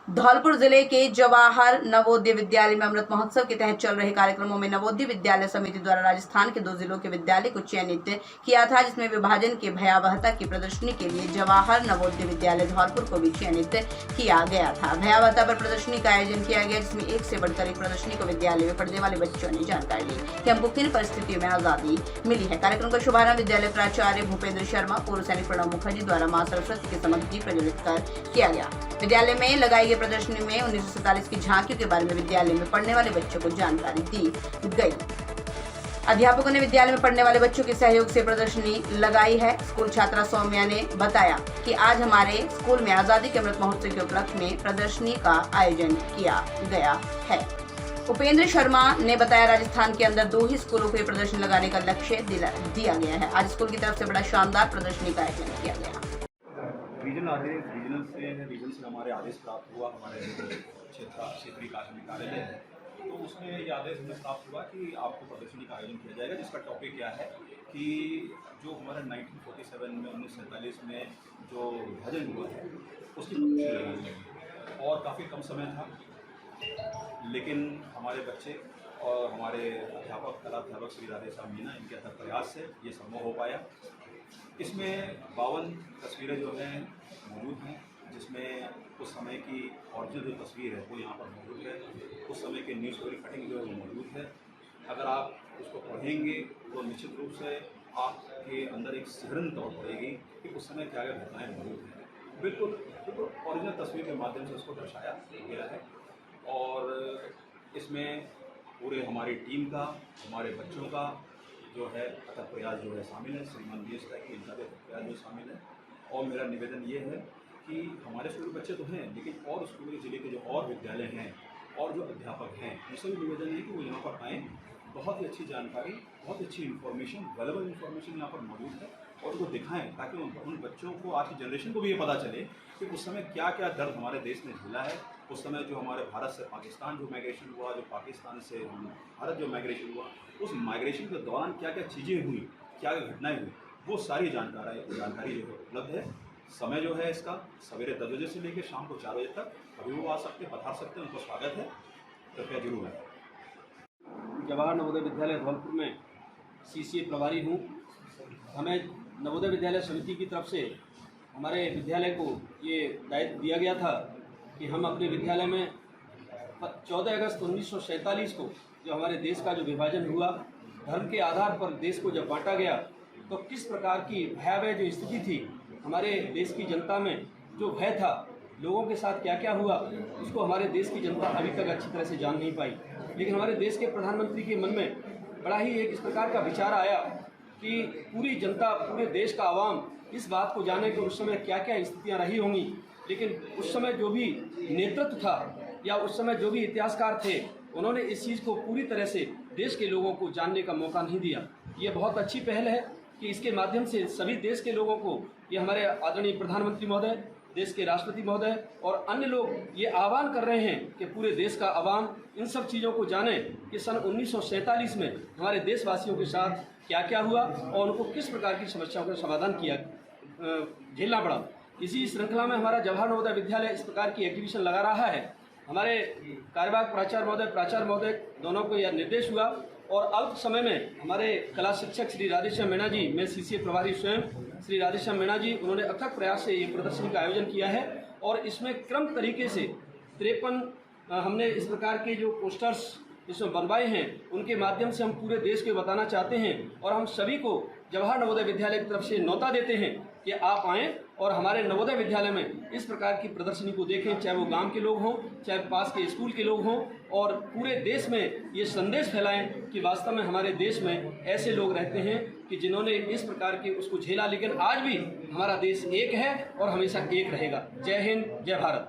धौलपुर जिले के जवाहर नवोदय विद्यालय में अमृत महोत्सव के तहत चल रहे कार्यक्रमों में नवोदय विद्यालय समिति द्वारा राजस्थान के 2 जिलों के विद्यालय को चयनित किया था, जिसमें विभाजन के भयावहता की प्रदर्शनी के लिए जवाहर नवोदय विद्यालय धौलपुर को भी चयनित किया गया था। भयावहता पर प्रदर्शनी का आयोजन किया गया, जिसमें एक से बढ़कर एक प्रदर्शनी को विद्यालय में पढ़ने वाले बच्चों ने जानकारी दी कि हमको किन परिस्थितियों में आजादी मिली है। कार्यक्रम का शुभारंभ विद्यालय प्राचार्य भूपेंद्र शर्मा, पूर्व सैनिक प्रणव मुखर्जी द्वारा मां सरस्वती के समक्ष दीप प्रज्वलित कर किया गया। विद्यालय में लगाई गई प्रदर्शनी में 1947 की झांकियों के बारे में विद्यालय में पढ़ने वाले बच्चों को जानकारी दी गई। अध्यापकों ने विद्यालय में पढ़ने वाले बच्चों के सहयोग से प्रदर्शनी लगाई है। स्कूल छात्रा सौम्या ने बताया कि आज हमारे स्कूल में आजादी के अमृत महोत्सव के उपलक्ष्य में प्रदर्शनी का आयोजन किया गया है। उपेंद्र शर्मा ने बताया, राजस्थान के अंदर 2 ही स्कूलों को ये प्रदर्शनी लगाने का लक्ष्य दिया गया है। आज स्कूल की तरफ से बड़ा शानदार प्रदर्शनी का आयोजन किया गया। रीजन से हमारे आदेश प्राप्त हुआ, हमारे क्षेत्रीय कार्यालय है, तो उसमें ये आदेश हमें प्राप्त हुआ कि आपको प्रदर्शनी का आयोजन किया जाएगा, जिसका टॉपिक क्या है कि जो हमारे 1947 में 1947 में जो विभाजन हुआ है उसकी प्रदर्शनी लगेगी। और काफ़ी कम समय था, लेकिन हमारे बच्चे और हमारे अध्यापक कलाध्यापक श्री राधेश्याम मीना, इनके अथक प्रयास से ये संभव हो पाया। इसमें 52 तस्वीरें जो हैं मौजूद हैं, जिसमें उस समय की ओरिजिनल जो तस्वीर है वो यहाँ पर मौजूद है। उस समय के न्यूज़पेपर कटिंग जो है वो मौजूद है। अगर आप उसको पढ़ेंगे तो निश्चित रूप से आपके अंदर एक सिहरन तौर पड़ेगी कि उस समय क्या क्या घटनाएँ मौजूद हैं। बिल्कुल ओरिजिनल तस्वीर के माध्यम से उसको दर्शाया गया है। और इसमें पूरे हमारी टीम का, हमारे बच्चों का जो है अथक प्रयास जो है शामिल है। श्रीमान डी एस की इनका भी प्रयास जो शामिल है। और मेरा निवेदन ये है कि हमारे स्कूल के बच्चे तो हैं, लेकिन और स्कूल के ज़िले के जो और विद्यालय हैं और जो अध्यापक हैं, उनसे भी निवेदन है कि वो यहाँ पर आएँ। बहुत ही अच्छी जानकारी, बहुत अच्छी इन्फॉर्मेशन, वैल्यूएबल इन्फॉर्मेशन यहाँ पर मौजूद है और उनको दिखाएं, ताकि उन बच्चों को, आज की जनरेशन को भी ये पता चले कि उस समय क्या क्या दर्द हमारे देश ने झेला है। उस समय जो हमारे भारत से पाकिस्तान जो माइग्रेशन हुआ, जो पाकिस्तान से भारत जो माइग्रेशन हुआ, उस माइग्रेशन के दौरान क्या क्या चीज़ें हुई, क्या क्या घटनाएँ हुई, वो सारी जानकारी जो है उपलब्ध है। समय जो है इसका सवेरे 10 बजे से लेकर शाम को 4 बजे तक कभी वो आ सकते, पधार सकते हैं, उनको स्वागत है, कृपया जरूर है। जवाहर नवोदय विद्यालय धौलपुर में सीसीए प्रभारी हूँ। हमें नवोदय विद्यालय समिति की तरफ से हमारे विद्यालय को ये दायित्व दिया गया था कि हम अपने विद्यालय में 14 अगस्त 1947 को जो हमारे देश का जो विभाजन हुआ, धर्म के आधार पर देश को जब बांटा गया, तो किस प्रकार की भयावह जो स्थिति थी हमारे देश की जनता में, जो भय था, लोगों के साथ क्या क्या हुआ, उसको हमारे देश की जनता अभी तक अच्छी तरह से जान नहीं पाई। लेकिन हमारे देश के प्रधानमंत्री के मन में बड़ा ही एक इस प्रकार का विचार आया कि पूरी जनता, पूरे देश का आवाम इस बात को जाने कि उस समय क्या क्या स्थितियाँ रही होंगी। लेकिन उस समय जो भी नेतृत्व था या उस समय जो भी इतिहासकार थे, उन्होंने इस चीज़ को पूरी तरह से देश के लोगों को जानने का मौका नहीं दिया। ये बहुत अच्छी पहल है कि इसके माध्यम से सभी देश के लोगों को, ये हमारे आदरणीय प्रधानमंत्री महोदय, देश के राष्ट्रपति महोदय और अन्य लोग ये आह्वान कर रहे हैं कि पूरे देश का आवाम इन सब चीज़ों को जाने कि सन 1947 में हमारे देशवासियों के साथ क्या क्या हुआ और उनको किस प्रकार की समस्याओं का समाधान झेलना पड़ा। इसी श्रृंखला में हमारा जवाहर नवोदय विद्यालय इस प्रकार की एग्जीबिशन लगा रहा है। हमारे कार्यवाहक प्राचार्य महोदय दोनों को यह निर्देश हुआ और अल्प समय में हमारे कला शिक्षक श्री राधेश्याम मीणा जी, मैं सीसीए प्रभारी स्वयं श्री राधेश्याम मीणा जी, उन्होंने अथक प्रयास से ये प्रदर्शनी का आयोजन किया है। और इसमें क्रम तरीके से 53 हमने इस प्रकार के जो पोस्टर्स इसमें बनवाए हैं, उनके माध्यम से हम पूरे देश को बताना चाहते हैं। और हम सभी को जवाहर नवोदय विद्यालय की तरफ से न्योता देते हैं कि आप आएँ और हमारे नवोदय विद्यालय में इस प्रकार की प्रदर्शनी को देखें, चाहे वो गांव के लोग हों, चाहे पास के स्कूल के लोग हों, और पूरे देश में ये संदेश फैलाएं कि वास्तव में हमारे देश में ऐसे लोग रहते हैं कि जिन्होंने इस प्रकार के उसको झेला, लेकिन आज भी हमारा देश एक है और हमेशा एक रहेगा। जय हिंद, जय भारत।